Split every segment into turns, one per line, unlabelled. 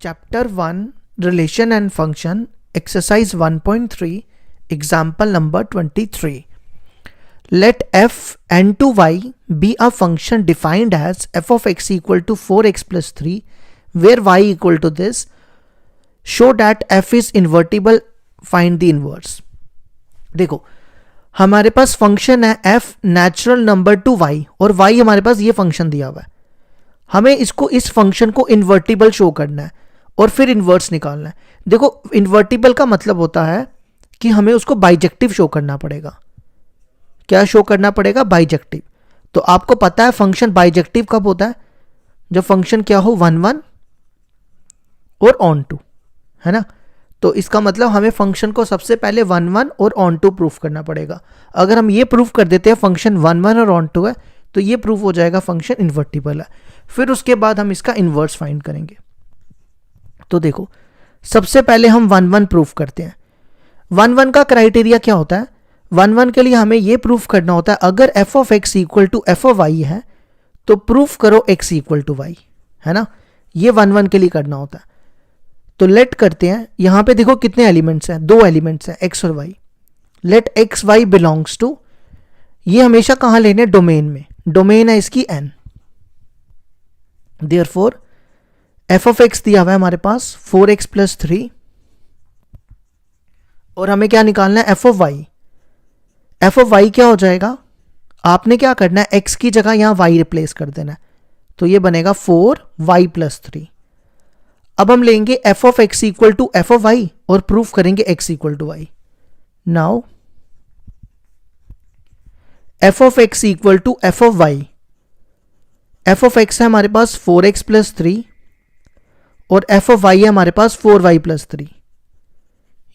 Chapter 1 Relation and Function, Exercise 1.3, Example number 23. Let f n to y be a function defined as f of x equal to 4x plus 3, where y equal to this. Show that f is invertible. Find the inverse. देखो हमारे पास function है f natural number two y और y हमारे पास ये function दिया हुआ है. हमें इसको इस फंक्शन को इन्वर्टिबल शो करना है और फिर इन्वर्स निकालना है. देखो इन्वर्टिबल का मतलब होता है कि हमें उसको बाइजेक्टिव शो करना पड़ेगा. क्या शो करना पड़ेगा? बाइजेक्टिव. तो आपको पता है फंक्शन बाइजेक्टिव कब होता है? जब फंक्शन क्या हो 1 1 और ऑन टू, है ना. तो इसका मतलब हमें फंक्शन को सबसे पहले 1 1 और ऑन टू प्रूफ करना पड़ेगा. अगर हम ये प्रूफ कर देते हैं फंक्शन 1 1 और ऑन टू है तो ये प्रूफ हो जाएगा फंक्शन इन्वर्टिबल है. फिर उसके बाद हम इसका इन्वर्स फाइंड करेंगे. तो देखो सबसे पहले हम 1 1 प्रूफ करते हैं. 1 1 का क्राइटेरिया क्या होता है? 1 1 के लिए हमें यह प्रूफ करना होता है अगर f of x equal to f of y है तो प्रूफ करो x इक्वल टू y, है ना. ये 1 1 के लिए करना होता है. तो लेट करते हैं. यहां पे देखो कितने एलिमेंट्स हैं? 2 एलिमेंट्स हैं x और y. Let x y belongs to, ये हमेशा कहां लेने? डोमेन में. डोमेन है इसकी n. Therefore f of x दिया हुआ है हमारे पास 4x प्लस 3 और हमें क्या निकालना है? f of y. f of y क्या हो जाएगा? आपने क्या करना है? x की जगह यहां y रिप्लेस कर देना है. तो ये बनेगा 4y प्लस 3. अब हम लेंगे f of x equal to f of y और प्रूफ करेंगे x equal to y. Now f of x equal to f of y. f of x है हमारे पास 4x प्लस 3 और f ऑफ y है हमारे पास 4y प्लस 3.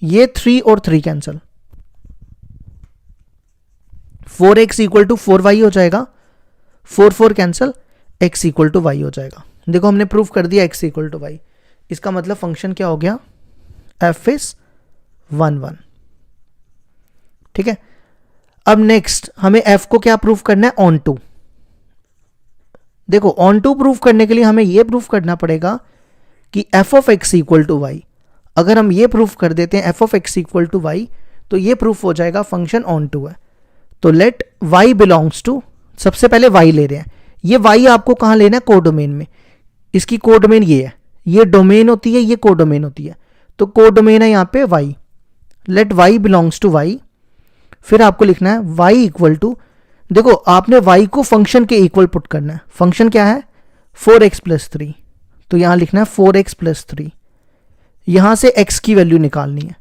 ये 3 और 3 cancel. 4x equal to 4y हो जाएगा. 4 4 cancel. x equal to y हो जाएगा. देखो हमने प्रूफ कर दिया x इक्वल टू y. इसका मतलब फंक्शन क्या हो गया? f is 1 1. ठीक है. अब नेक्स्ट हमें f को क्या प्रूफ करना है? Onto. देखो ऑन टू प्रूफ करने के लिए हमें यह प्रूफ करना पड़ेगा कि f of x equal to y. अगर हम ये प्रूफ कर देते हैं f of x equal to y तो ये प्रूफ हो जाएगा फंक्शन ऑन टू है. तो लेट y बिलोंग्स टू, सबसे पहले y ले रहे हैं. ये y आपको कहां लेना है? कोडोमेन में. इसकी कोडोमेन ये है. ये डोमेन होती है, ये कोडोमेन होती है. तो कोडोमेन है यहां पे y. Let y belongs to y. फिर आपको लिखना है y इक्वल टू, देखो आपने y को फंक्शन के इक्वल पुट करना है. फंक्शन क्या है? 4x plus 3. तो यहां लिखना है 4x प्लस 3. यहां से x की वैल्यू निकालनी है.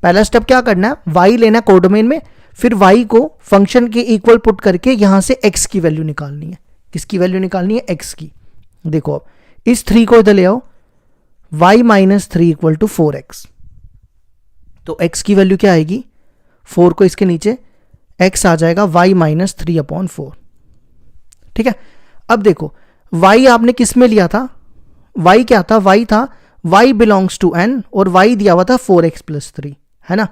पहला स्टेप क्या करना है? y लेना है कोडोमेन में, फिर y को फंक्शन के इक्वल पुट करके यहां से x की वैल्यू निकालनी है. किसकी वैल्यू निकालनी है? x की. देखो अब इस 3 को इधर ले आओ. y minus 3 equal to 4x. तो x की वैल्यू क्या आएगी? 4 को इसके नीचे, x आ जाएगा y माइनस 3 अपॉन 4. ठीक है. अब देखो y आपने किस में लिया था? y क्या था? y था y बिलोंग्स टू n और y दिया हुआ था 4x प्लस 3, है ना.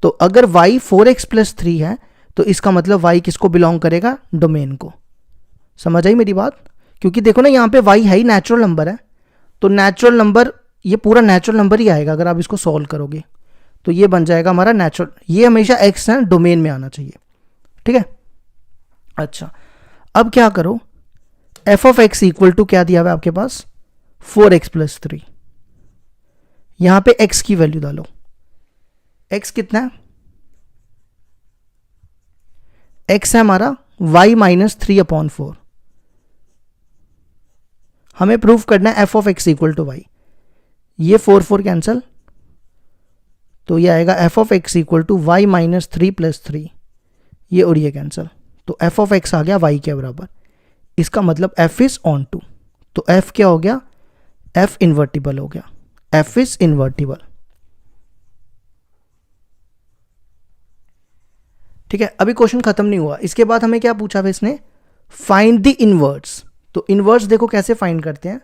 तो अगर y 4x प्लस 3 है तो इसका मतलब y किसको बिलोंग करेगा? डोमेन को. समझ आई मेरी बात? क्योंकि देखो ना यहां पे y है ही नेचुरल नंबर है. तो नेचुरल नंबर, ये पूरा नेचुरल नंबर ही आएगा अगर आप इसको सॉल्व करोगे. तो ये बन जाएगा हमारा नेचुरल. ये हमेशा x है डोमेन में आना चाहिए. ठीक है. अच्छा अब क्या करो? f of x equal to क्या दिया हुआ है आपके पास? 4x plus 3. यहां पे x की वैल्यू डालो. x कितना है? x है हमारा y माइनस 3 अपॉन 4. हमें प्रूफ करना है f of x equal to y. ये 4 4 कैंसल. तो ये आएगा f of x equal to y minus 3 plus 3. ये और ये कैंसल. तो f ऑफ x आ गया y के बराबर. इसका मतलब f इज ऑन टू. तो f क्या हो गया? f इन्वर्टिबल हो गया. f is invertible. ठीक है. अभी क्वेश्चन खत्म नहीं हुआ. इसके बाद हमें क्या पूछा है इसने? Find the inverse. तो इनवर्स देखो कैसे फाइंड करते हैं.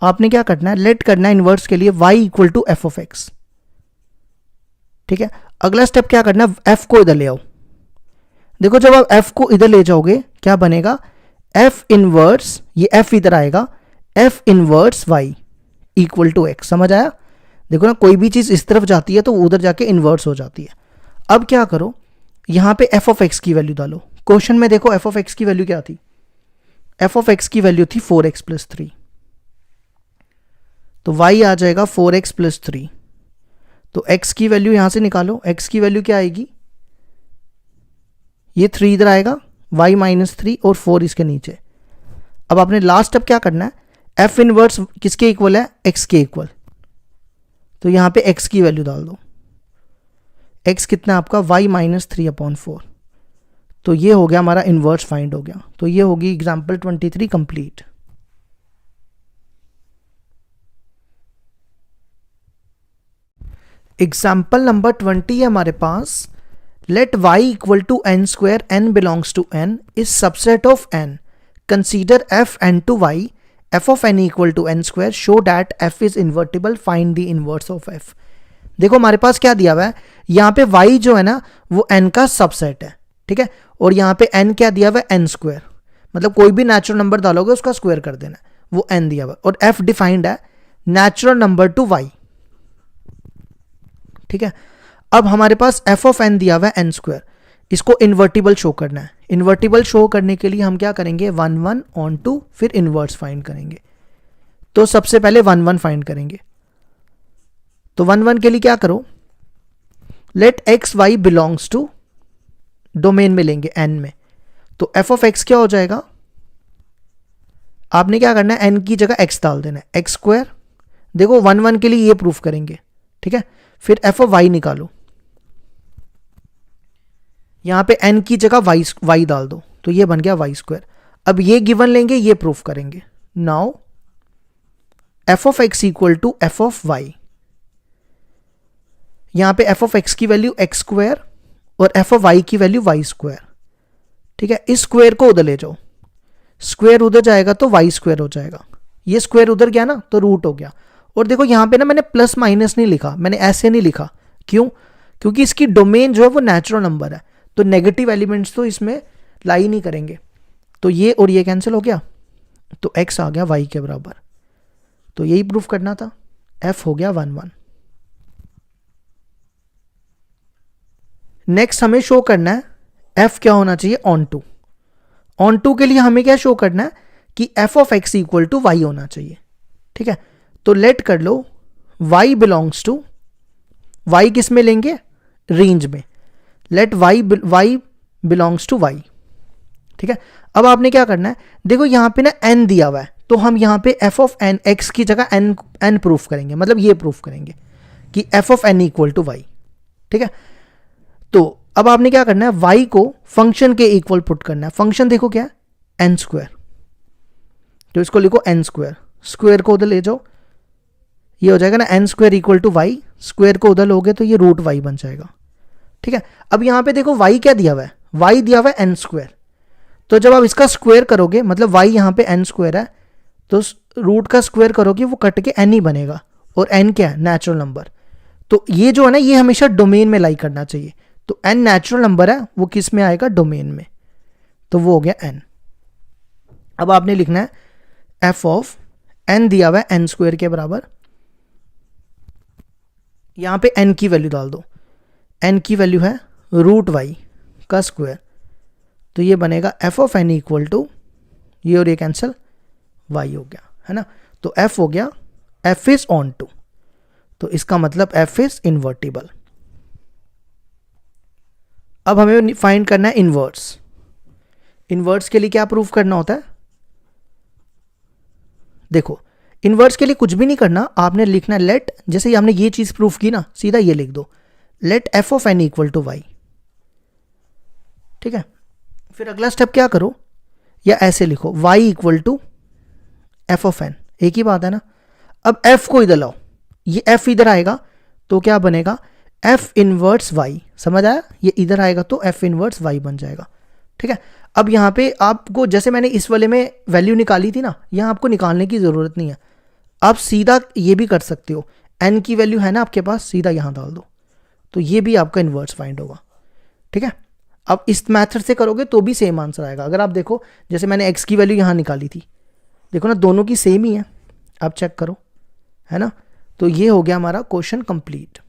आपने क्या करना है? लेट करना है इनवर्स के लिए y equal to f of x. ठीक है. अगला स्टेप क्या करना है? f को इधर ले आओ. देखो जब आप f को इधर ले जाओगे क्या बनेगा? एफ इनवर्स, ये एफ इधर आएगा, f inverse y equal to x. समझ आया? देखो ना, कोई भी चीज़ इस तरफ जाती है तो उधर जाके इन्वर्स हो जाती है। अब क्या करो, यहाँ पे एफ ऑफ एक्स की वैल्यू डालो। क्वेश्चन में देखो एफ ऑफ एक्स की वैल्यू क्या थी, एफ ऑफ एक्स की वैल्यू थी 4x + 3, तो y आ जाएगा 4x + 3। तो x की वैल्यू यहां से निकालो, x की वैल्यू क्या आएगी, ये 3 इधर आएगा, y - 3 और 4 इसके नीचे। अब आपने लास्ट स्टेप क्या करना है, एफ इनवर्स किसके इक्वल है, x के इक्वल, तो यहां पे x की वैल्यू डाल दो। x कितना है आपका, y - 3/4। तो ये हो गया हमारा इनवर्स फाइंड हो गया। तो ये होगी एग्जाम्पल 23 कंप्लीट। एग्जाम्पल नंबर 20 है हमारे पास, let y equal to n², n belongs to n is subset of n, consider f n to y, f of n equal to n², show that f is invertible, find the inverse of f। देखो हमारे पास क्या दिया हुआ है, यहाँ पे y जो है ना वो n का सबसेट है, ठीक है, और यहाँ पे n क्या दिया हुआ है, n², मतलब कोई भी नेचुरल नंबर डालोगे उसका स्क्वायर कर देना, वो n दिया हुआ है, और f डिफाइंड है नेचुरल नंबर टू y, ठीक है। अब हमारे पास f ऑफ n दिया हुआ है n², इसको इन्वर्टिबल शो करना है। इन्वर्टिबल शो करने के लिए हम क्या करेंगे, 1 1 ऑन 2, फिर इनवर्स फाइंड करेंगे। तो सबसे पहले 1 1 फाइंड करेंगे। तो 1 1 के लिए क्या करो, let x y belongs to, domain में लेंगे n में, तो f ऑफ x क्या हो जाएगा, आपने क्या करना है, n की जगह x डाल देना है, x²। देखो 1 1 के लिए ये प्रूफ करेंगे, ठीक है। फिर f ऑफ y निकालो, यहां पे n की जगह y डाल दो, तो ये बन गया y²। अब ये गिवन लेंगे, ये प्रूफ करेंगे। Now f of x equal to f of y, यहां पे f ऑफ x की वैल्यू x² और f ऑफ y की वैल्यू y², ठीक है। इस स्क्वायर को उधर ले जाओ, स्क्वायर उधर जाएगा तो y² हो जाएगा, ये स्क्वायर उधर गया ना तो रूट हो गया। और देखो यहां पे ना मैंने प्लस माइनस नहीं लिखा, मैंने ऐसे नहीं लिखा, क्यों, क्योंकि इसकी डोमेन जो है वो नेचुरल नंबर है, तो नेगेटिव एलिमेंट्स तो इसमें लाई नहीं करेंगे। तो ये और ये कैंसिल हो गया, तो x आ गया y के बराबर। तो यही प्रूफ करना था, f हो गया 1 1। नेक्स्ट हमें शो करना है f क्या होना चाहिए, ऑन 2। ऑन 2 के लिए हमें क्या शो करना है कि f of x equal to y होना चाहिए, ठीक है। तो लेट कर लो y बिलोंग्स टू, y किस में लेंगे, रेंज में, let y belongs to y, ठीक है। अब आपने क्या करना है, देखो यहां पे ना n दिया हुआ है, तो हम यहां पे f ऑफ n, x की जगह n प्रूफ करेंगे, मतलब ये प्रूफ करेंगे कि f of n equal to y, ठीक है। तो अब आपने क्या करना है, y को फंक्शन के इक्वल पुट करना है। फंक्शन देखो क्या है, n², तो इसको लिखो n², स्क्वायर को उधर ले जाओ, ये हो जाएगा ना n² equal to y, square को उधर लोगे तो ये रूट y बन जाएगा, ठीक है। अब यहां पे देखो y क्या दिया हुआ है, y दिया हुआ है n², तो जब आप इसका स्क्वायर करोगे, मतलब y यहां पे n² है, तो रूट का स्क्वायर करोगे वो कट के n ही बनेगा, और n क्या है, नेचुरल नंबर। तो ये जो है ना, ये हमेशा डोमेन में लाई करना चाहिए, तो n नेचुरल नंबर है, वो किस में आएगा, डोमेन में, तो वो हो गया n। अब आपने लिखना है f ऑफ n दिया हुआ है n² के बराबर, यहां पे n की वैल्यू डाल दो, n की वैल्यू है रूट y का स्क्वायर, तो ये बनेगा f of n equal to, ये और ये कैंसिल, y हो गया, है ना। तो f हो गया f इज ऑन 2, तो इसका मतलब f इज इन्वर्टिबल। अब हमें फाइंड करना है इनवर्स। इनवर्स के लिए क्या प्रूफ करना होता है, देखो इनवर्स के लिए कुछ भी नहीं करना, आपने लिखना है लेट, जैसे ही हमने ये चीज प्रूफ की ना, सीधा ये लिख दो, let f of n equal to y, ठीक है। फिर अगला स्टेप क्या करो, या ऐसे लिखो y equal to f of n, एक ही बात है ना। अब f को इधर लाओ, ये f इधर आएगा तो क्या बनेगा, f इनवर्स y, समझ आया, ये इधर आएगा तो f इनवर्स y बन जाएगा, ठीक है। अब यहाँ पे आपको, जैसे मैंने इस वाले में वैल्यू निकाली थी ना, यहाँ आपको निकालने की ज़रूरत नहीं है, आप सीधा ये भी कर सकते हो, n की वैल्यू है ना आपके पास, सीधा यहाँ डाल दो, तो ये भी आपका इन्वर्स फाइंड होगा, ठीक है। अब इस मेथड से करोगे तो भी सेम आंसर आएगा। अगर आप देखो जैसे मैंने x की वैल्यू यहाँ निकाली थी, देखो ना दोनों की सेम ही है, आप चेक करो, है ना। तो ये हो गया हमारा क्वेश्चन कंप्लीट।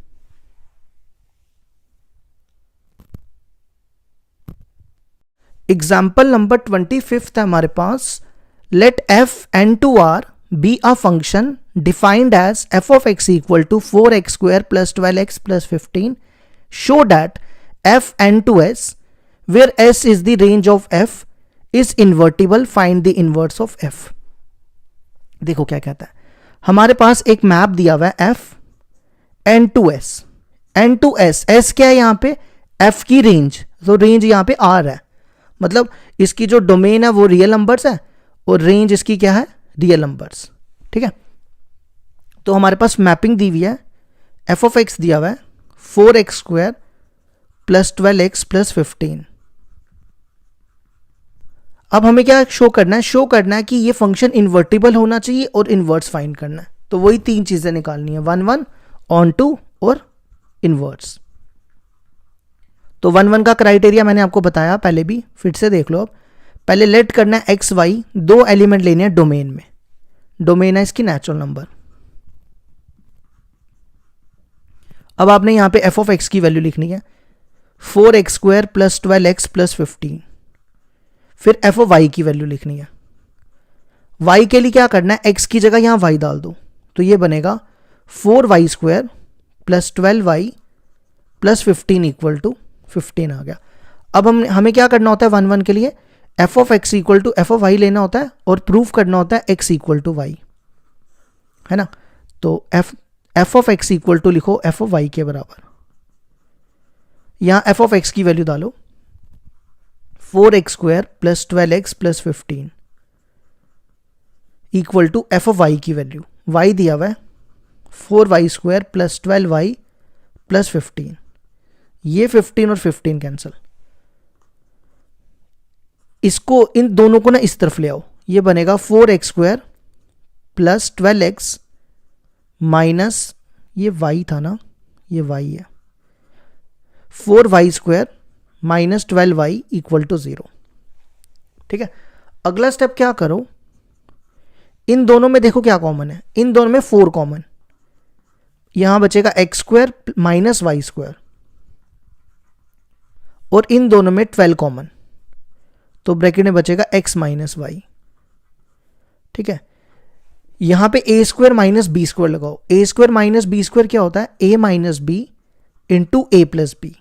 एग्जाम्पल नंबर 25 है हमारे पास। Let f N to R be a function defined as f of x equal to 4x square plus 12x plus 15, show that f N to S where S is the range of f is invertible, find the inverse of f. देखो क्या कहता है, हमारे पास एक map दिया हुआ है f N to s, n to s, s क्या है यहाँ पे, एफ की रेंज, तो रेंज यहाँ पे आर है, मतलब इसकी जो डोमेन है वो रियल नंबर्स है और रेंज इसकी क्या है, रियल नंबर्स, ठीक है। तो हमारे पास मैपिंग दी हुई है, एफ ऑफ एक्स दिया हुआ है 4x square plus 12x plus 15। अब हमें क्या शो करना है, शो करना है कि ये फंक्शन इन्वर्टिबल होना चाहिए और इनवर्स फाइंड करना है। तो वही तीन चीजें निकालनी है, 1 1 ऑन टू और इनवर्स। तो 1 1 का क्राइटेरिया मैंने आपको बताया पहले भी, फिर से देख लो। अब पहले लेट करना है एक्स वाई, दो एलिमेंट लेने हैं डोमेन में, डोमेन है इसकी नेचुरल नंबर। अब आपने यहां पे एफ ऑफ एक्स की वैल्यू लिखनी है 4x square plus 12x plus 15, फिर एफ ऑफ वाई की वैल्यू लिखनी है। y के लिए क्या करना है, x की जगह यहां y डाल दो, तो ये बनेगा 4y square plus 12y plus 15 equal to 15 आ गया। अब हमें क्या करना होता है 1 1 के लिए, f of x equal to f of y लेना होता है और प्रूफ करना होता है x इक्वल टू वाई, है ना। तो f of x equal to लिखो एफ ऑफ वाई के बराबर, यहां एफ ऑफ एक्स की वैल्यू डालो 4x square plus 12x plus 15 equal to f of y की वैल्यू, y दिया हुआ है 4y square plus 12y plus 15, ये 15 और 15 कैंसिल, इसको इन दोनों को ना इस तरफ ले आओ, ये बनेगा 4x square plus 12x minus ये y था ना, ये y है 4y square minus 12y equal to 0, ठीक है। अगला स्टेप क्या करो, इन दोनों में देखो क्या कॉमन है, इन दोनों में 4 कॉमन, यहां बचेगा x square minus y square और इन दोनों में 12 कॉमन, तो ब्रैकेट में बचेगा x माइनस वाई, ठीक है। यहां पे a square minus b square लगाओ, a square minus b square क्या होता है, a minus b into a plus b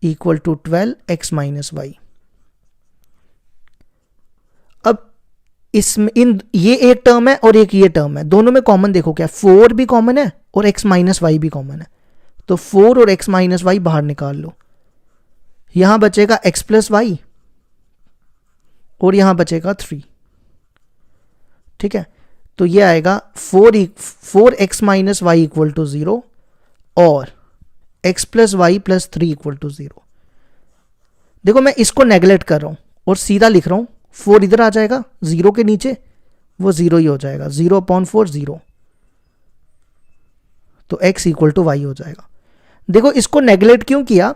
equal to 12x minus y. अब इसमें ये एक टर्म है और एक ये टर्म है, दोनों में कॉमन देखो क्या, 4 भी कॉमन है और x माइनस वाई भी कॉमन है, तो 4 और x माइनस वाई बाहर निकाल लो, यहां बचेगा x प्लस वाई और यहां बचेगा 3, ठीक है। तो ये आएगा 4x minus Y equal to 0 और x plus y plus 3 equal to 0। देखो मैं इसको नेगलेक्ट कर रहा हूं और सीधा लिख रहा हूं, 4 इधर आ जाएगा 0 के नीचे, वो 0 ही हो जाएगा, 0/4 0, तो x इक्वल टू वाई हो जाएगा। देखो इसको नेगलेक्ट क्यों किया,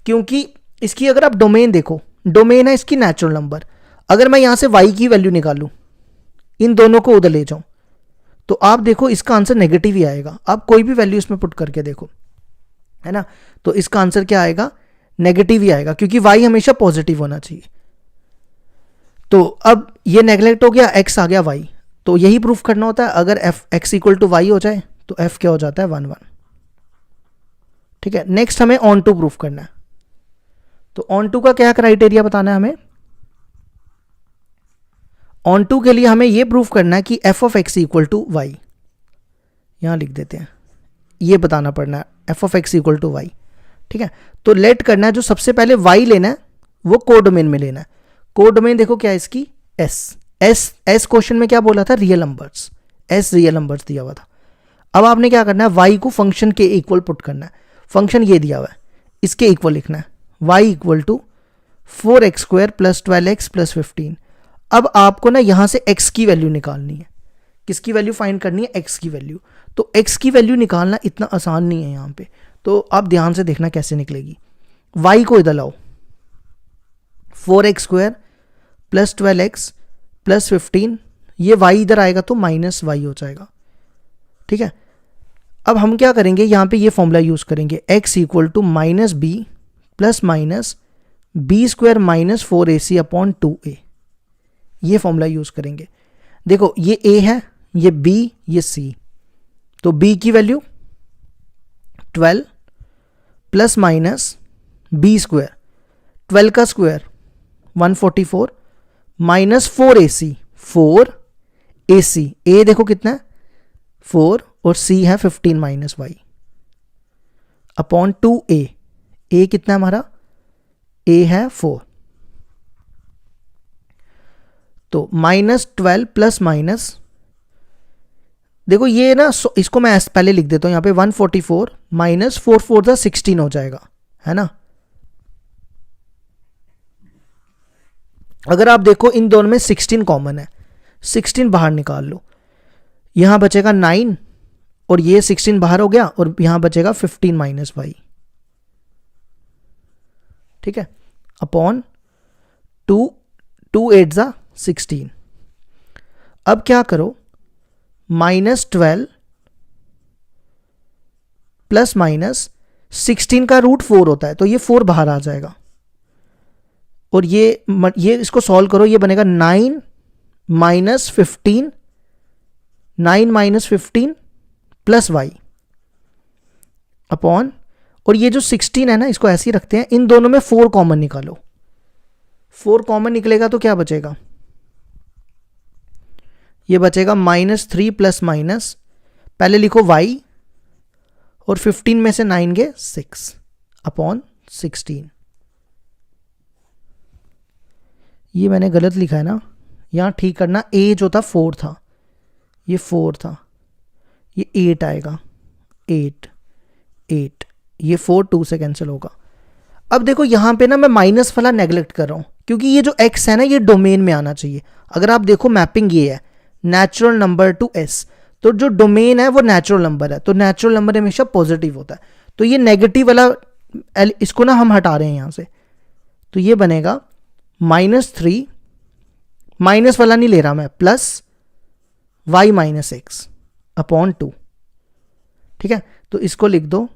क्योंकि इसकी अगर आप डोमेन देखो, डोमेन है इसकी नेचुरल नंबर, अगर मैं यहां से y की वैल्यू निकालूं, इन दोनों को उधर ले जाऊं, तो आप देखो इसका आंसर नेगेटिव ही आएगा। आप कोई भी वैल्यू इसमें पुट करके देखो, है ना, तो इसका आंसर क्या आएगा, नेगेटिव ही आएगा, क्योंकि y हमेशा पॉजिटिव होना चाहिए। तो अब ये नेगलेक्ट हो गया, x आ गया y, तो यही प्रूफ करना होता है, अगर x इक्वल टू वाई हो जाए तो f क्या हो जाता है 1 1, ठीक है। नेक्स्ट हमें ऑन टू प्रूफ करना है, तो ऑन टू का क्या क्राइटेरिया बताना है हमें, ऑन टू के लिए हमें यह प्रूफ करना है कि f of x equal to y, यहां लिख देते हैं, ये बताना पड़ना है f of x equal to y, ठीक है। तो लेट करना है, जो सबसे पहले y लेना है वो कोडोमेन में लेना है, कोडोमेन देखो क्या है इसकी s क्वेश्चन में क्या बोला था, real numbers, s real numbers दिया हुआ था। अब आपने क्या करना है, y को फंक्शन के इक्वल पुट करना है, फंक्शन ये दिया हुआ है इसके इक्वल लिखना है, y equal to 4x square plus 12x plus 15। अब आपको ना यहां से x की वैल्यू निकालनी है, किसकी वैल्यू फाइंड करनी है, x की वैल्यू। तो x की वैल्यू निकालना इतना आसान नहीं है यहाँ पे, तो आप ध्यान से देखना कैसे निकलेगी। y को इधर लाओ, 4x² प्लस 12x प्लस 15, ये y इधर आएगा तो माइनस y हो जाएगा। ठीक है, अब हम क्या करेंगे, यहां पे ये फॉर्मूला यूज करेंगे, x equal to minus b plus minus b² minus 4ac upon 2a, ये फॉर्मूला यूज करेंगे। देखो ये a है, ये b, ये c, तो b की वैल्यू 12 प्लस माइनस b², 12 का square 144 minus 4ac, 4ac, a देखो कितना है 4 और c है 15 minus y upon 2a, a कितना है हमारा, a है 4, तो माइनस 12 प्लस माइनस, देखो ये ना इसको मैं पहले लिख देता हूं यहां पे, 144 माइनस 4 4 का 16 हो जाएगा, है ना। अगर आप देखो इन दोनों में 16 कॉमन है, 16 बाहर निकाल लो, यहां बचेगा 9 और ये 16 बाहर हो गया और यहां बचेगा 15 माइनस y। ठीक है, अपॉन 2 8 जा 16। अब क्या करो, माइनस 12 प्लस माइनस 16 का रूट 4 होता है, तो ये 4 बाहर आ जाएगा और ये इसको सॉल्व करो, ये बनेगा 9 minus 15, 9 minus 15 plus y upon, और ये जो 16 है ना इसको ऐसे ही रखते हैं, इन दोनों में 4 कॉमन निकालो, 4 कॉमन निकलेगा तो क्या बचेगा, ये बचेगा -3 प्लस माइनस, पहले लिखो y और 15 में से 9 गए 6 अपॉन 16। ये मैंने गलत लिखा है ना, यहां ठीक करना, a जो था 4 था, ये 4 था, ये 8 आएगा, 8 8, ये 4 2 से कैंसिल होगा। अब देखो यहां पे ना मैं माइनस वाला नेगलेक्ट कर रहा हूं, क्योंकि ये जो x है ना ये डोमेन में आना चाहिए। अगर आप देखो मैपिंग ये है नेचुरल नंबर टू s, तो जो डोमेन है वो नेचुरल नंबर है, तो नेचुरल नंबर हमेशा पॉजिटिव होता है, तो ये नेगेटिव वाला इसको ना हम हटा रहे हैं यहां से, तो ये बनेगा -3, माइनस वाला नहीं ले रहा मैं, plus y minus x upon 2। ठीक है, तो इसको लिख दो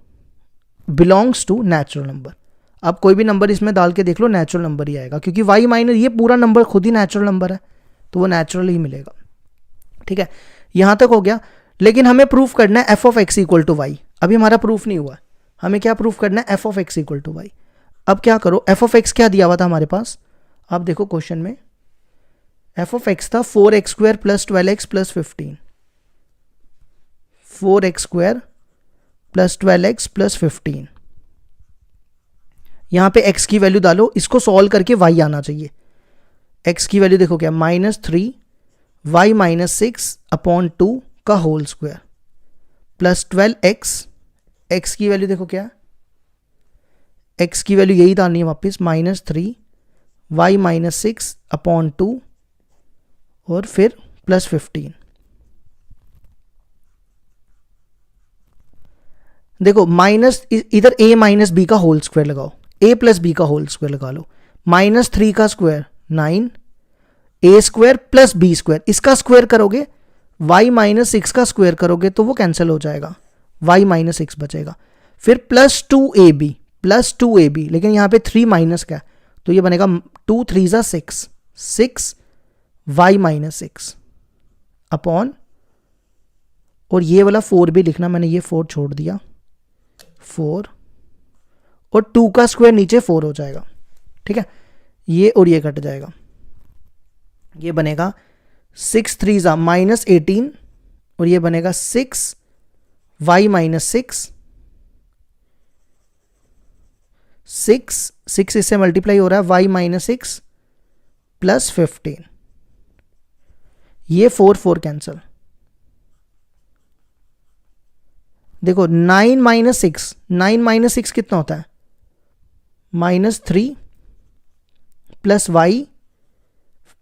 बिलोंग्स टू नेचुरल नंबर। आप कोई भी नंबर इसमें डाल के देख लो, नेचुरल नंबर ही आएगा, क्योंकि y माइनस ये पूरा नंबर खुद ही नेचुरल नंबर है, तो वो नेचुरल ही मिलेगा। ठीक है, यहां तक हो गया, लेकिन हमें प्रूफ करना है f of x equal to y. अभी हमारा प्रूफ नहीं हुआ, हमें क्या प्रूफ करना है, f of x equal to y. अब क्या करो, f ऑफ x क्या दिया हुआ था हमारे पास, आप देखो क्वेश्चन में f ऑफ x था 4x² plus 12x plus 15, 4x² plus 12x plus 15। यहां पे x की वैल्यू डालो, इसको सॉल्व करके y आना चाहिए। x की वैल्यू देखो क्या, -3 y माइनस 6 अपॉन 2 का whole square plus 12x, x की वैल्यू देखो क्या, x की वैल्यू यही डालनी है वापस, -3 y माइनस 6 अपॉन 2 और फिर प्लस 15। देखो माइनस इधर a माइनस बी का होल स्क्वायर लगाओ, a प्लस बी का होल स्क्वायर लगा लो, -3 का स्क्वायर 9, a² प्लस b², इसका स्क्वायर करोगे y माइनस 6 का स्क्वायर करोगे तो वो कैंसिल हो जाएगा, y माइनस 6 बचेगा, फिर प्लस 2ab, लेकिन यहां पे 3 माइनस का, तो ये बनेगा 2 3 जा 6 y माइनस 6 अपॉन, और ये वाला 4 भी लिखना, मैंने ये 4 छोड़ दिया, 4 और 2 का स्क्वायर नीचे 4 हो जाएगा। ठीक है, ये और ये कट जाएगा, ये बनेगा 6 3 जा -18 और ये बनेगा 6 y माइनस 6 इससे मल्टीप्लाई हो रहा है, y माइनस 6 प्लस 15, ये 4 4 कैंसल। देखो 9 माइनस 6 कितना होता है, -3 प्लस y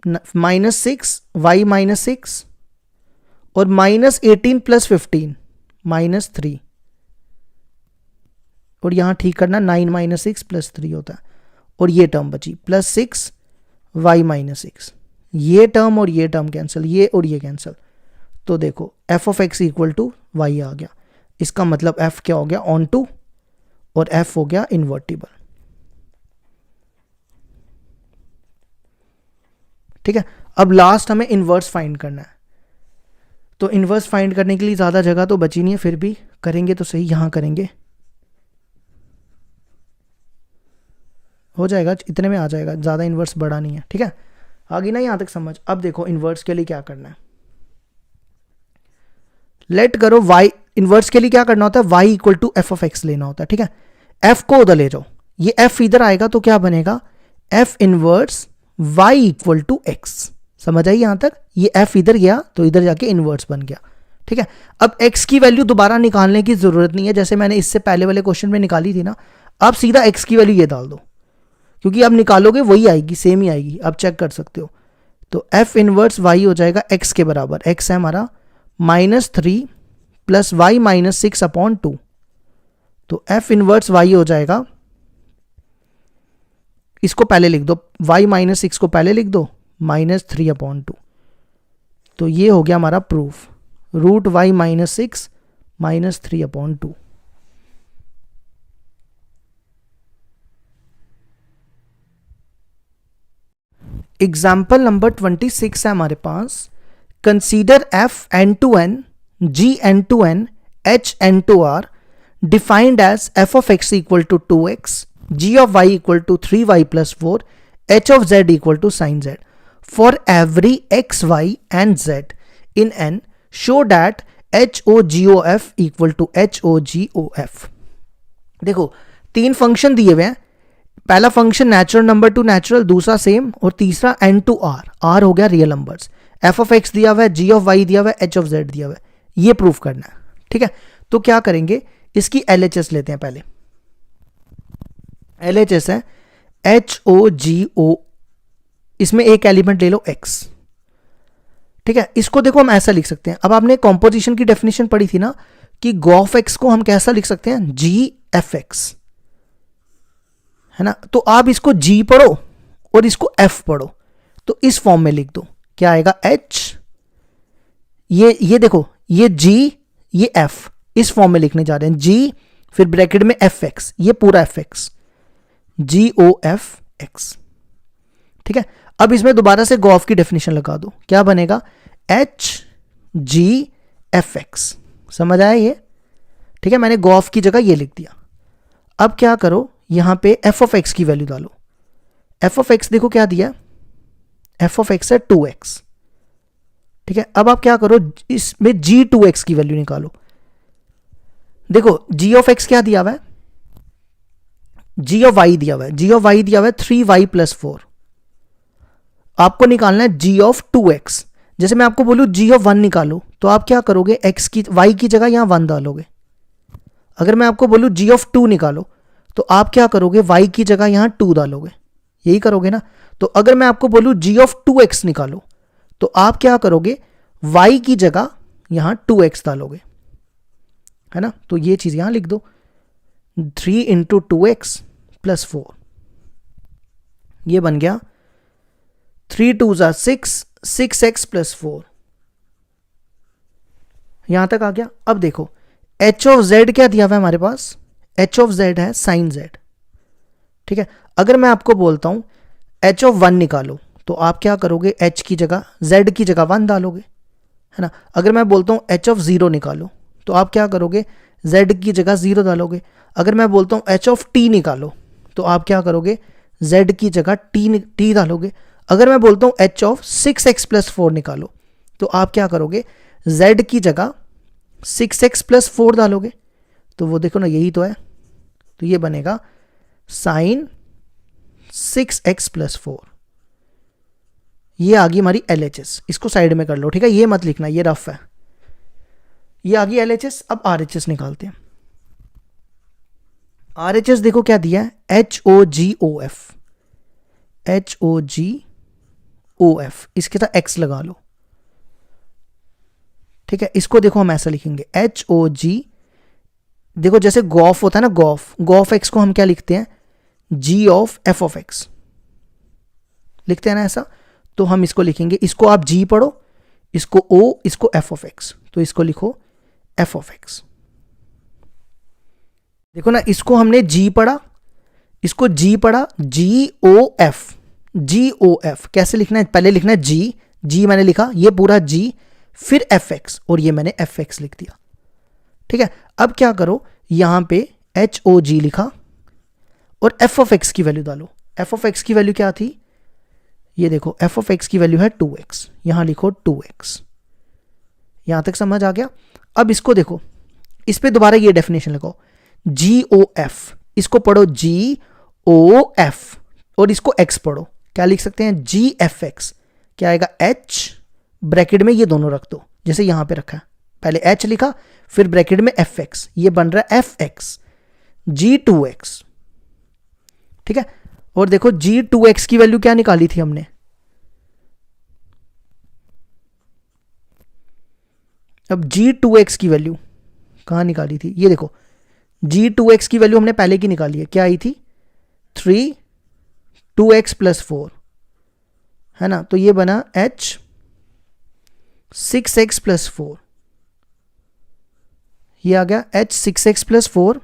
-6 y माइनस 6 और -18 प्लस 15 -3, और यहाँ ठीक करना, 9 माइनस 6 प्लस 3 होता है, और ये टर्म बची +6 y माइनस 6, ये टर्म और ये टर्म कैंसिल, ये और ये कैंसिल, तो देखो f of x equal to y आ गया। इसका मतलब f क्या हो गया, ऑन टू, और f हो गया इन्वर्टिबल। ठीक है, अब लास्ट हमें इन्वर्स फाइंड करना है। तो इन्वर्स फाइंड करने के लिए ज़्यादा जगह तो बची नहीं है, फिर भी करेंगे तो सही, यहाँ करेंगे, हो जाएगा, इतने में आ जाएगा, ज़्यादा इन्वर्स बड़ा नहीं है। ठीक है, आगे ना यहाँ तक समझ। अब देखो इन्वर्स के लिए क्या करना है, लेट करो y, इन्वर्स के लिए क्या करना होता है, y equal to f of x लेना होता है। ठीक है, f को उधर ले जाओ, ये f इधर आएगा तो क्या बनेगा, f inverse y equal to x. समझ आई यहां तक, ये f इधर गया तो इधर जाके इनवर्स बन गया। ठीक है, अब x की वैल्यू दोबारा निकालने की जरूरत नहीं है, जैसे मैंने इससे पहले वाले क्वेश्चन में निकाली थी ना। अब सीधा x की वैल्यू ये डाल दो, क्योंकि अब निकालोगे वही आएगी, सेम ही आएगी, आप चेक कर सकते हो। तो f इनवर्स y हो जाएगा x के बराबर, x है हमारा -3 प्लस y माइनस 6 अपॉन 2। तो f इनवर्स y हो जाएगा, इसको पहले लिख दो, y माइनस 6 को पहले लिख दो, -3 अपॉन 2। तो ये हो गया हमारा proof, root y minus 6 -3 upon 2। Example number 26 है हमारे पास, consider f n2n g n2n h n2r defined as f of x equal to 2x, g of y equal to 3y plus 4, h of z equal to sin z. For every x, y and z in n, show that HOGOF equal to HOGOF. देखो तीन function दिए हुए हैं, पहला function natural number two natural, दूसरा same, और तीसरा n to r, r हो गया real numbers, f of x दिया हुआ है, g ऑफ y दिया हुआ है, h ऑफ z दिया हुआ है, ये प्रूफ करना है। ठीक है, तो क्या करेंगे, इसकी LHS लेते हैं पहले। LHS है HOGO, इसमें एक एलिमेंट ले लो x। ठीक है, इसको देखो हम ऐसा लिख सकते हैं, अब आपने कॉम्पोजिशन की डेफिनेशन पढ़ी थी ना कि गॉफ एक्स को हम कैसा लिख सकते हैं, GFX, है ना। तो आप इसको G पढ़ो और इसको F पढ़ो, तो इस फॉर्म में लिख दो, क्या आएगा H, ये देखो, ये G, ये F, इस फॉर्म में लिखने जा रहे हैं, G फिर ब्रैकेट में FX, ये पूरा FX, GOFX। ठीक है, अब इसमें दोबारा से गॉफ की डेफिनेशन लगा दो, क्या बनेगा, HGFX। समझ आया ये। ठीक है, मैंने गॉफ की जगह ये लिख दिया। अब क्या करो, यहां पे f ऑफ x की वैल्यू डालो। f ऑफ x देखो क्या दिया, f ऑफ x है 2x। ठीक है, अब आप क्या करो, इसमें g2x की वैल्यू निकालो। देखो g ऑफ x क्या दिया हुआ है, g ऑफ y दिया हुआ है, g ऑफ y दिया हुआ है 3y प्लस 4। आपको निकालना है g ऑफ 2x। जैसे मैं आपको बोलूं g ऑफ 1 निकालो, तो आप क्या करोगे, x की y की जगह यहां 1 डालोगे। अगर मैं आपको बोलूं g ऑफ 2 निकालो, तो आप क्या करोगे, y की जगह यहां 2 डालोगे, यही करोगे ना। तो अगर मैं आपको बोलूं g ऑफ 2x निकालो, तो आप क्या करोगे, y की जगह यहां 2x डालोगे, है ना। तो ये चीज यहां लिख दो, 3 इंटू 2x प्लस 4, ये बन गया 3 2 6, 6x प्लस 4। यहां तक आ गया। अब देखो h ऑफ z क्या दिया हुआ है हमारे पास, h ऑफ z है साइन z। ठीक है, अगर मैं आपको बोलता हूं h ऑफ 1 निकालो, तो आप क्या करोगे, h की जगह z की जगह 1 डालोगे, है ना। अगर मैं बोलता हूं h ऑफ 0 निकालो, तो आप क्या करोगे, z की जगह 0 डालोगे। अगर मैं बोलता हूं h ऑफ t निकालो, तो आप क्या करोगे, z की जगह t डालोगे। अगर मैं बोलता हूं h ऑफ 6x प्लस 4 निकालो, तो आप क्या करोगे, z की जगह 6x प्लस 4 डालोगे। तो वो देखो ना, यही तो है। तो ये बनेगा साइन 6x प्लस 4। ये आ गई हमारी LHS, इसको साइड में कर लो। ठीक है, ये मत लिखना, ये रफ है। ये आ गई LHS। अब RHS निकालते हैं। RHS देखो क्या दिया है, HOGOF, HOGOF, इसके साथ x लगा लो। ठीक है, इसको देखो हम ऐसा लिखेंगे, HOG देखो जैसे गॉफ होता है ना, गॉफ एक्स को हम क्या लिखते हैं, जी ऑफ एफ ऑफ एक्स लिखते हैं ना ऐसा। तो हम इसको लिखेंगे, इसको आप जी पढ़ो, इसको ओ, इसको एफ ऑफ एक्स, तो इसको लिखो एफ ऑफ एक्स। देखो ना, इसको हमने जी पढ़ा, इसको जी पढ़ा, जी ओ एफ, जी ओ एफ कैसे लिखना है, पहले लिखना है जी, जी मैंने लिखा ये पूरा जी, फिर एफ एक्स, और ये मैंने एफ एक्स लिख दिया। ठीक है, अब क्या करो, यहां पे एच ओ जी लिखा और एफ ऑफ एक्स की वैल्यू डालो। एफ ऑफ एक्स की वैल्यू क्या थी, ये देखो एफ ऑफ एक्स की वैल्यू है 2x, यहां लिखो 2x। यहां तक समझ आ गया। अब इसको देखो, इस पे दोबारा ये डेफिनेशन लगाओ, जी ओ एफ, इसको पढ़ो जी ओ एफ, और इसको x पढ़ो, क्या लिख सकते हैं, जी एफ एक्स। क्या आएगा, h ब्रैकेट में ये दोनों रख दो जैसे यहां पे रखा है, पहले h लिखा फिर ब्रैकेट में एफ एक्स, ये बन रहा है एफ एक्स जी 2x। ठीक है, और देखो जी 2x की वैल्यू क्या निकाली थी हमने, अब जी 2x की वैल्यू कहां निकाली थी, ये देखो जी 2x की वैल्यू हमने पहले की निकाली है, क्या आई थी 3 2x + 4 है ना, तो ये बना h 6x + 4, ये आ गया h 6x + 4,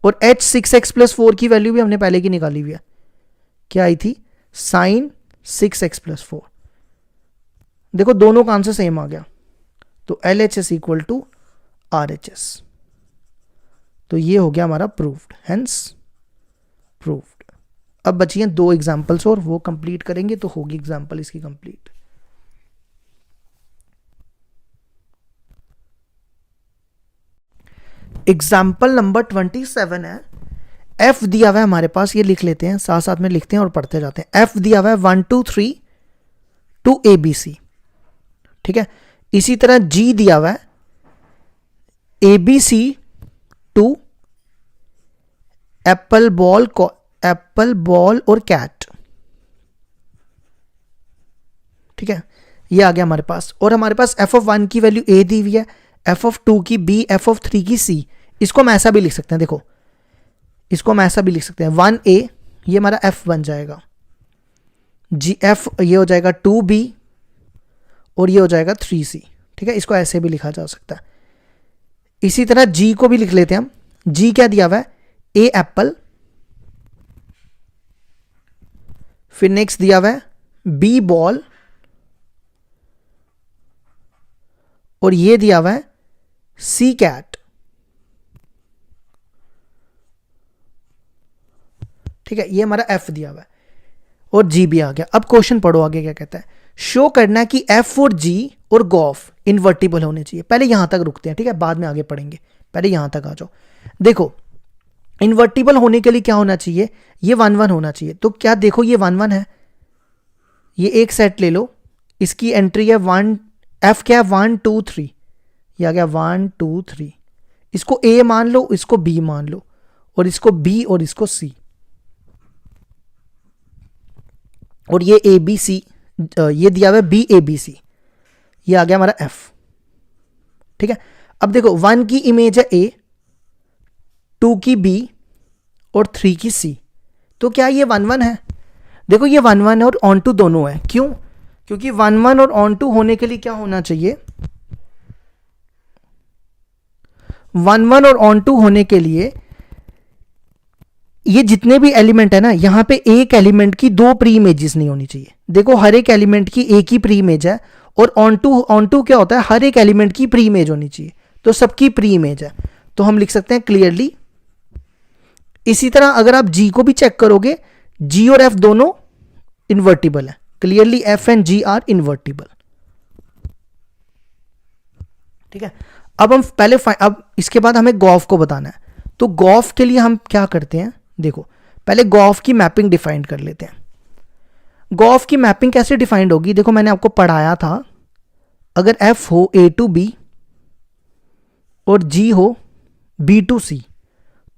और h 6x + 4 की वैल्यू भी हमने पहले की निकाली हुई है, क्या आई थी sin 6x + 4। देखो दोनों का आंसर सेम आ गया, तो LHS = RHS। तो ये हो गया हमारा प्रूव्ड, हेंस प्रूव्ड। अब बची हैं 2 एग्जांपल्स और वो कंप्लीट करेंगे तो होगी एग्जांपल इसकी कंप्लीट। एग्जाम्पल नंबर 27 है, एफ दिया हुआ है हमारे पास, ये लिख लेते हैं, साथ साथ में लिखते हैं और पढ़ते जाते हैं। एफ दिया हुआ है 1 2 3 टू ABC, ठीक है। इसी तरह जी दिया हुआ है ABC टू एप्पल बॉल और कैट, ठीक है, ये आ गया हमारे पास। और हमारे पास f(1) की वैल्यू a दी हुई है, f(2) की b, f(3) की c। इसको हम ऐसा भी लिख सकते हैं, देखो इसको हम ऐसा भी लिख सकते हैं 1a, ये हमारा f बन जाएगा, जी f ये हो जाएगा 2b और ये हो जाएगा 3c, ठीक है। इसको ऐसे भी लिखा जा सकता है। इसी तरह g को भी लिख लेते हैं हम, g क्या दिया हुआ है a एप्पल, फिर नेक्स्ट दिया हुआ है b बॉल, और ये दिया हुआ है सी कैट, ठीक है, ये हमारा f दिया हुआ है और g भी आ गया। अब क्वेश्चन पढ़ो आगे क्या कहता है, शो करना कि f और g और गॉफ इन्वर्टिबल होने चाहिए। पहले यहां तक रुकते हैं, ठीक है, बाद में आगे पढ़ेंगे, पहले यहां तक आ जाओ। देखो इन्वर्टिबल होने के लिए क्या होना चाहिए, ये 1 1 होना चाहिए। तो क्या देखो ये 1 1 है, ये एक सेट ले लो, इसकी एंट्री है 1, f क्या है 1 2 3, ये आ गया 1 2 3, इसको a मान लो, इसको b मान लो, और इसको b और इसको c, और ये ABC, ये दिया हुआ है BABC, ये आ गया हमारा f, ठीक है। अब देखो 1 की इमेज है a, 2 की b और 3 की c, तो क्या ये 1 1 है। देखो ये 1 1 और ऑन टू दोनों है, क्यों, क्योंकि 1 1 और ऑन टू होने के लिए क्या होना चाहिए, 1 1 और ऑन टू होने के लिए ये जितने भी एलिमेंट है ना, यहां पे एक एलिमेंट की 2 प्री इमेजेस नहीं होनी चाहिए। देखो हर एक एलिमेंट की एक ही प्री इमेज है, और ऑन टू क्या होता है, हर एक एलिमेंट की प्री इमेज होनी चाहिए, तो सबकी प्री इमेज है, तो हम लिख सकते हैं क्लियरली। इसी तरह अगर आप जी को भी चेक करोगे, जी और एफ दोनों इन्वर्टिबल है, clearly f and g are invertible, ठीक है। अब हम पहले अब इसके बाद हमें गॉफ को बताना है, तो गॉफ के लिए हम क्या करते हैं, देखो पहले गॉफ की मैपिंग डिफाइन कर लेते हैं। गॉफ की मैपिंग कैसे डिफाइंड होगी, देखो मैंने आपको पढ़ाया था, अगर f हो a to b और g हो b to c,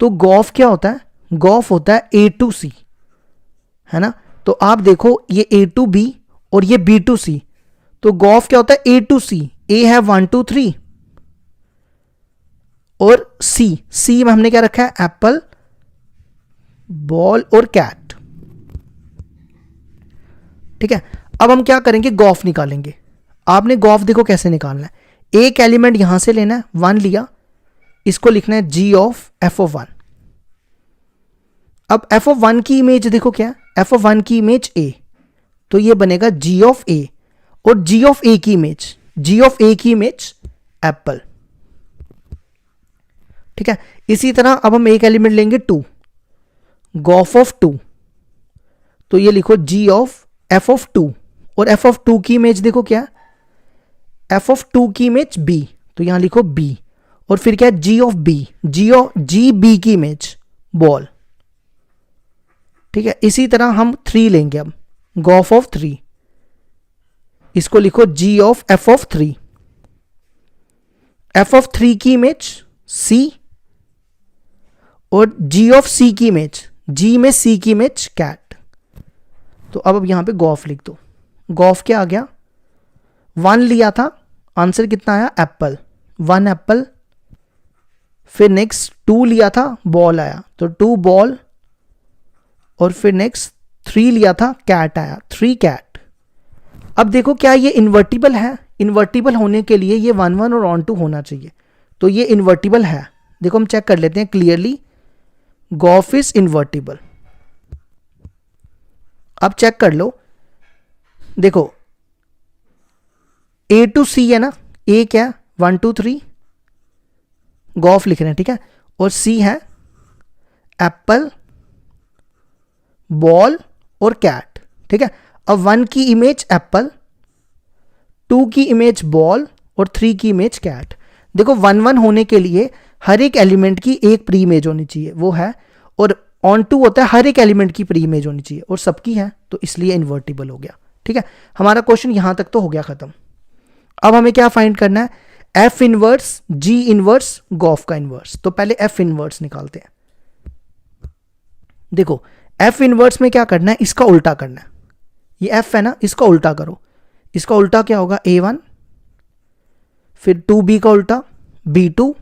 तो गॉफ क्या होता है, गॉफ होता है a to c, है ना। तो आप देखो ये a to b और ये b to c, तो गॉफ क्या होता है a to c, a है 1 2 3 और सी में हमने क्या रखा है, एप्पल, बॉल और कैट। ठीक है, अब हम क्या करेंगे, गॉफ निकालेंगे। आपने गॉफ देखो कैसे निकालना है, एक एलिमेंट यहां से लेना है, 1 लिया, इसको लिखना है g ऑफ f ऑफ 1। अब f ऑफ 1 की इमेज देखो क्या है, f ऑफ 1 की इमेज a, तो ये बनेगा g ऑफ a, और g ऑफ a की इमेज एप्पल। ठीक है, इसी तरह अब हम एक एलिमेंट लेंगे 2, गॉफ ऑफ 2, तो ये लिखो g ऑफ f ऑफ 2, और f ऑफ 2 की इमेज देखो क्या, f ऑफ 2 की इमेज b, तो यहां लिखो b, और फिर क्या है g of b, g b की इमेज बॉल। ठीक है, इसी तरह हम 3 लेंगे, अब गॉफ ऑफ 3, इसको लिखो g of f of 3, f of 3 की इमेज c, और g ऑफ c की इमेज, g में c की इमेज कैट। तो अब यहां पे गॉफ लिख दो, गॉफ क्या आ गया, 1 लिया था, आंसर कितना आया, एप्पल, 1 एप्पल। फिर नेक्स्ट 2 लिया था, बॉल आया, तो 2 बॉल, और फिर नेक्स्ट 3 लिया था, कैट आया, 3 कैट। अब देखो क्या ये इन्वर्टिबल है, इन्वर्टिबल होने के लिए ये 1 1 और ऑन 2 होना चाहिए, तो ये इन्वर्टिबल है। देखो हम चेक कर लेते हैं क्लियरली, गॉफ इज इन्वर्टिबल। अब चेक कर लो, देखो A टू C है ना, A क्या है 1 2 3, गॉफ लिख रहे हैं, ठीक है, और C है एप्पल, बॉल और कैट। ठीक है, अब 1 की इमेज एप्पल, 2 की इमेज बॉल, और 3 की इमेज कैट। देखो 1 1 होने के लिए हर एक एलिमेंट की एक प्री इमेज होनी चाहिए, वो है, और ऑन 2 होता है हर एक एलिमेंट की प्री इमेज होनी चाहिए, और सबकी है, तो इसलिए इन्वर्टिबल हो गया। ठीक है, हमारा क्वेश्चन यहां तक तो हो गया खत्म। अब हमें क्या फाइंड करना है, f inverse, g inverse, g o f का इनवर्स। तो पहले एफ इनवर्स निकालते हैं। देखो एफ इनवर्स में क्या करना है, इसका उल्टा करना है, ये एफ है ना, इसका उल्टा करो, इसका उल्टा क्या होगा, A1, फिर 2B का उल्टा B2,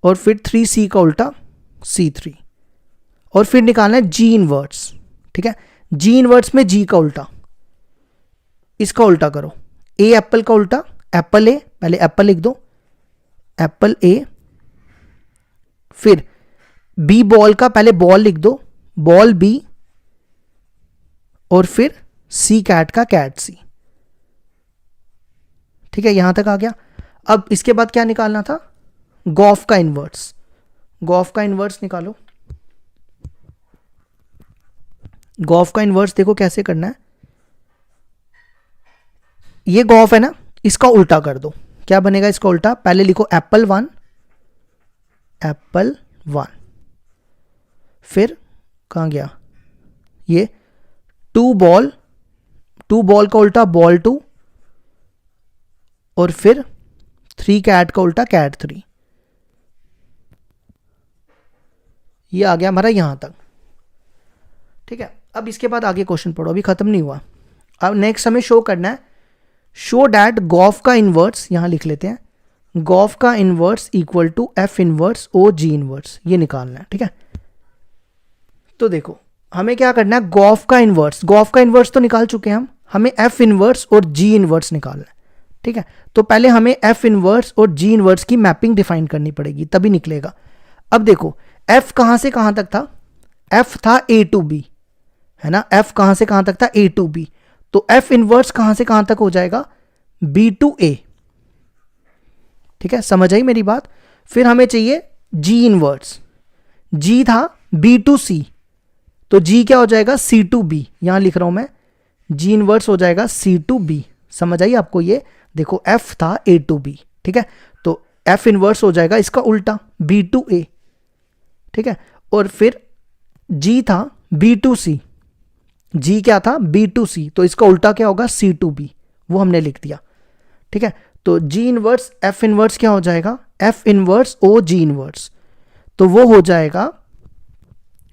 और फिर 3C का उल्टा C3, और फिर निकालना है जी इनवर्स। ठीक है, जी इनवर्स में जी का उल्टा, इसका उल्टा करो, ए एप्पल का उल्टा, एप्पल ए, पहले एप्पल लिख दो, एप्पल ए, फिर बी बॉल का पहले बॉल लिख दो, बॉल बी, और फिर सी कैट का कैट सी। ठीक है, यहां तक आ गया। अब इसके बाद क्या निकालना था, गॉफ का इनवर्स, गॉफ का इनवर्स निकालो। गॉफ का इनवर्स देखो कैसे करना है, ये गॉफ है ना, इसका उल्टा कर दो, क्या बनेगा इसका उल्टा, पहले लिखो एप्पल 1, एप्पल 1, फिर कहां गया ये 2 बॉल, 2 बॉल का उल्टा बॉल 2, और फिर 3 कैट का उल्टा कैट 3। ये आ गया हमारा यहां तक। ठीक है, अब इसके बाद आगे क्वेश्चन पढ़ो, अभी खत्म नहीं हुआ। अब नेक्स्ट हमें शो करना है, शो डैट गॉफ का इनवर्स, यहां लिख लेते हैं, गॉफ का inverse equal to f inverse o g inverse, ये निकालना है। ठीक है, तो देखो हमें क्या करना है, गॉफ का इनवर्स तो निकाल चुके हैं हम, हमें एफ इनवर्स और जी इनवर्स निकालना है। ठीक है, तो पहले हमें एफ इनवर्स और जी इनवर्स की मैपिंग डिफाइन करनी पड़ेगी, तभी निकलेगा। अब देखो एफ कहां से कहां तक था, एफ था ए टू बी, है ना, एफ कहां से कहां तक था, ए टू बी, तो एफ इनवर्स कहां से कहां तक हो जाएगा, बी टू ए। ठीक है, समझ आई मेरी बात। फिर हमें चाहिए जी इनवर्स, जी था बी टू सी, तो जी क्या हो जाएगा, सी टू बी, यहां लिख रहा हूं मैं, जी इनवर्स हो जाएगा सी टू बी। समझ आई आपको, ये देखो एफ था ए टू बी, ठीक है, तो एफ इनवर्स हो जाएगा इसका उल्टा बी टू ए। ठीक है, और फिर जी था बी टू सी, जी क्या था बी टू सी, तो इसका उल्टा क्या होगा, सी टू बी, वो हमने लिख दिया। ठीक है, तो जी इनवर्स एफ इनवर्स क्या हो जाएगा, F inverse o g inverse, तो वो हो जाएगा,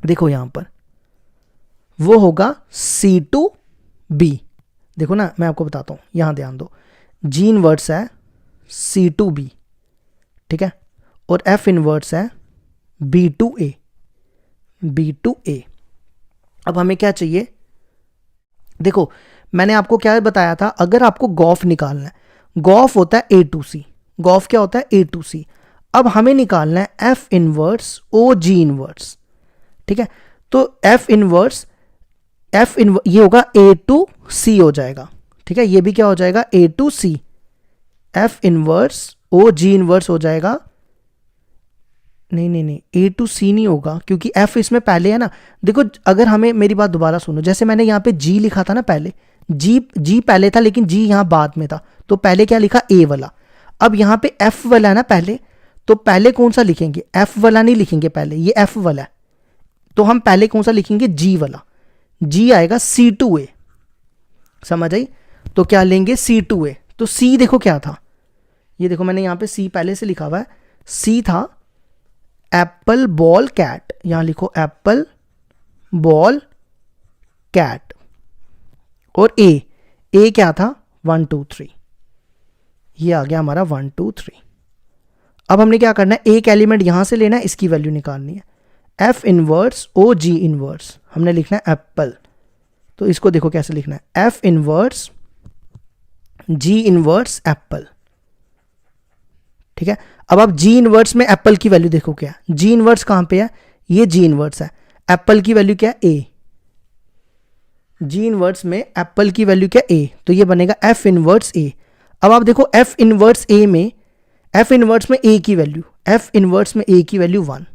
देखो यहां पर वो होगा सी टू बी। देखो ना मैं आपको बताता हूं, यहां ध्यान दो, जी इनवर्स है सी टू बी, ठीक है, और F इनवर्स है B to A, B to A। अब हमें क्या चाहिए, देखो मैंने आपको क्या बताया था, अगर आपको गॉफ निकालना है, गॉफ होता है A टू C, गॉफ क्या होता है A टू C। अब हमें निकालना है F इनवर्स OG इनवर्स, ठीक है। तो F इनवर्स ये होगा A टू C हो जाएगा, ठीक है। ये भी क्या हो जाएगा A to C, F inverse OG inverse हो जाएगा, नहीं A टू C नहीं होगा क्योंकि F इसमें पहले है ना। देखो अगर हमें, मेरी बात दोबारा सुनो, जैसे मैंने यहाँ पे G लिखा था ना पहले, G पहले था लेकिन G यहाँ बाद में था, तो पहले क्या लिखा A वाला। अब यहाँ पे F वाला है ना पहले, तो पहले कौन सा लिखेंगे, F वाला नहीं लिखेंगे पहले, ये F वाला है, तो हम पहले कौन सा लिखेंगे, G वाला। G आएगा C टू A, समझ आई। तो क्या लेंगे C टू A, तो C देखो क्या था, ये देखो मैंने यहाँ पे C पहले से लिखा हुआ है, C था एप्पल बॉल कैट, यहां लिखो एप्पल बॉल कैट, और ए क्या था 1 2 3, ये आ गया हमारा 1 2 3। अब हमने क्या करना है, एक एलिमेंट यहां से लेना है, इसकी वैल्यू निकालनी है। F inverse o g inverse हमने लिखना है एप्पल, तो इसको देखो कैसे लिखना है, f inverse g inverse Apple, ठीक है। अब आप जी इनवर्स में एप्पल की वैल्यू देखो क्या, जी इनवर्स कहां पे है, ये जी इनवर्स है, एप्पल की वैल्यू क्या है ए, जी इनवर्स में एप्पल की वैल्यू क्या ए, तो ये बनेगा एफ इनवर्स ए। अब आप देखो एफ इनवर्स ए में, एफ इनवर्स में ए की वैल्यू, एफ इनवर्स में ए की वैल्यू 1,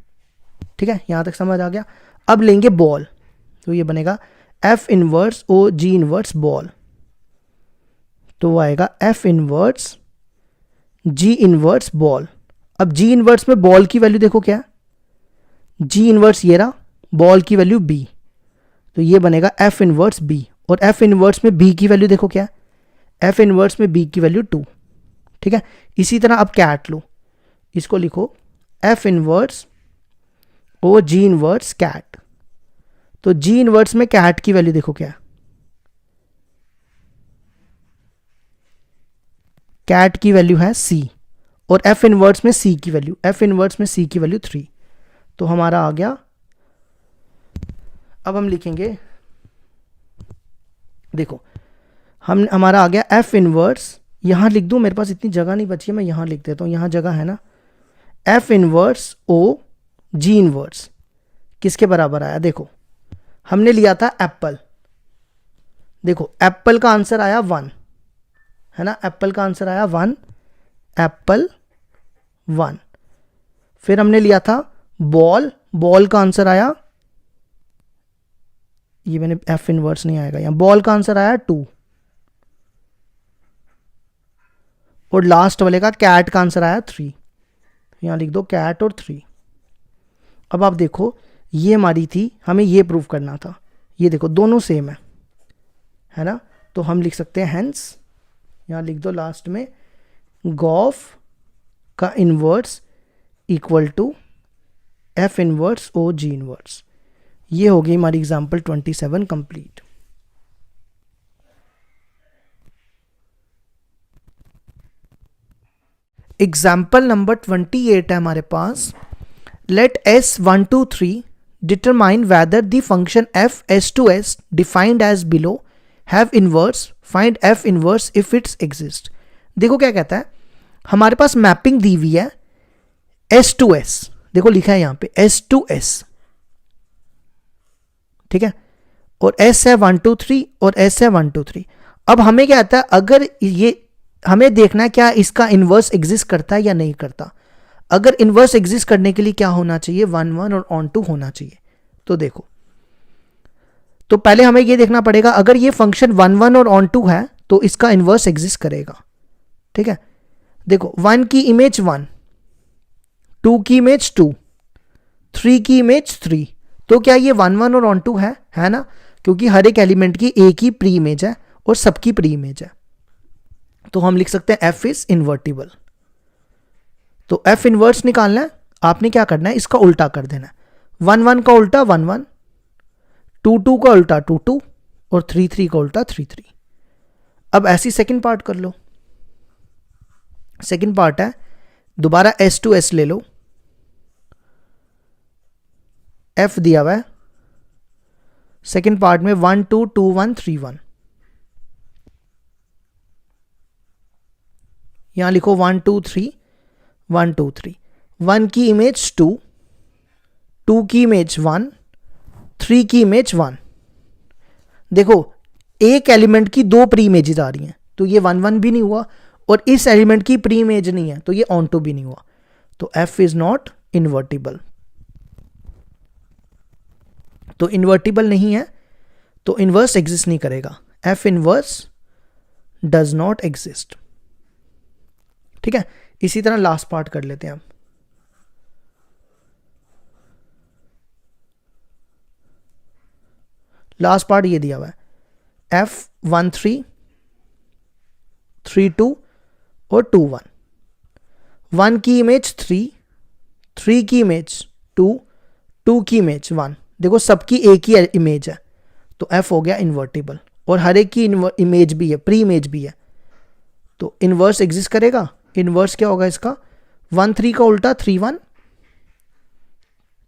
ठीक है, यहां तक समझ आ गया। अब लेंगे बॉल, तो ये बनेगा F inverse o g inverse ball, तो वो आएगा f inverse g inverse ball. अब जी इनवर्स में बॉल की वैल्यू देखो क्या, जी इनवर्स ये रहा, बॉल की वैल्यू बी, तो ये बनेगा एफ इनवर्स बी, और एफ इनवर्स में बी की वैल्यू देखो क्या, एफ इनवर्स में बी की वैल्यू 2, ठीक है। इसी तरह अब कैट लो, इसको लिखो F inverse o g inverse cat, तो जी इनवर्स में कैट की वैल्यू देखो क्या, कैट की वैल्यू है सी, और एफ इनवर्स में सी की वैल्यू, एफ इनवर्स में सी की वैल्यू 3, तो हमारा आ गया। अब हम लिखेंगे, देखो हमारा आ गया एफ इनवर्स, यहां लिख दूं, मेरे पास इतनी जगह नहीं बची है, मैं यहां लिख देता हूं, यहां जगह है ना, F inverse o g inverse किसके बराबर आया, देखो हमने लिया था एप्पल, देखो एप्पल का आंसर आया 1 है ना, एप्पल का आंसर आया 1, एप्पल 1। फिर हमने लिया था बॉल, बॉल का आंसर आया, ये मैंने एफ इनवर्स नहीं आएगा यहां, बॉल का आंसर आया 2, और लास्ट वाले का कैट का आंसर आया 3, यहां लिख दो कैट और 3। अब आप देखो ये हमारी थी, हमें ये प्रूव करना था, ये देखो दोनों सेम है ना, तो हम लिख सकते हैं हेंस, यहां लिख दो लास्ट में गॉफ का inverse equal to f inverse o g inverse. ये हो गई हमारी एग्जाम्पल 27 कंप्लीट। एग्जाम्पल नंबर 28 है हमारे पास, late S1 2 3 determine whether the function f s to s defined as below have inverse, find f inverse if it exists। देखो क्या कहता है, हमारे पास मैपिंग दी हुई है s to s, देखो लिखा है यहां पे s to s, ठीक है, और s है 1 2 3 और s है 1 2 3। अब हमें क्या आता है, अगर ये हमें देखना है क्या इसका इनवर्स एग्जिस्ट करता है या नहीं करता। अगर इनवर्स एग्जिस्ट करने के लिए क्या होना चाहिए, 1 1 और ऑन 2 होना चाहिए। तो देखो, तो पहले हमें ये देखना पड़ेगा, अगर ये फंक्शन 1 1 और ऑन 2 है तो इसका इनवर्स एग्जिस्ट करेगा, ठीक है। देखो 1 की इमेज 1, 2 की इमेज 2, 3 की इमेज 3, तो क्या ये 1 1 और ऑन 2 है ना, क्योंकि हर एक एलिमेंट की एक ही प्री इमेज है और सबकी प्री इमेज है। तो हम लिख सकते हैं एफ इज इन्वर्टिबल। तो एफ इनवर्स निकालना है, आपने क्या करना है, इसका उल्टा कर देना है, 1 1 का उल्टा 1 1, 2 2 का उल्टा 2 2 और 3 3 का उल्टा 3 3। अब ऐसी सेकंड पार्ट कर लो, सेकंड पार्ट है दोबारा S to S ले लो, एफ दिया हुआ है, सेकेंड पार्ट में 1 2 2 1 3 1, यहां लिखो 1 2 3 1 2 3, 1 की इमेज 2, 2 की इमेज 1, 3 की इमेज 1। देखो एक एलिमेंट की दो प्री इमेजेस आ रही हैं, तो ये 1 1 भी नहीं हुआ, और इस एलिमेंट की प्री इमेज नहीं है, तो ये ऑन टू भी नहीं हुआ, तो एफ इज नॉट इन्वर्टिबल। तो इन्वर्टिबल नहीं है तो इनवर्स एग्जिस्ट नहीं करेगा, F inverse does not exist. ठीक है, इसी तरह लास्ट पार्ट कर लेते हैं अब। लास्ट पार्ट ये दिया हुआ है, एफ 1 3 3 2 और 2 1, 1 की इमेज 3, 3 की इमेज 2, 2 की इमेज 1। देखो सबकी एक ही इमेज है, तो एफ हो गया इन्वर्टिबल, और हर एक की इमेज भी है, प्री इमेज भी है, तो इनवर्स एग्जिस्ट करेगा। इनवर्स क्या होगा इसका, 1 3 का उल्टा 3 1,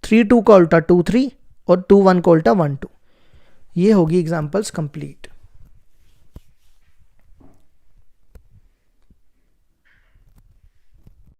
3 2 का उल्टा 2 3, और 2 1 का उल्टा 1 2। ये होगी एग्जांपल्स कंप्लीट।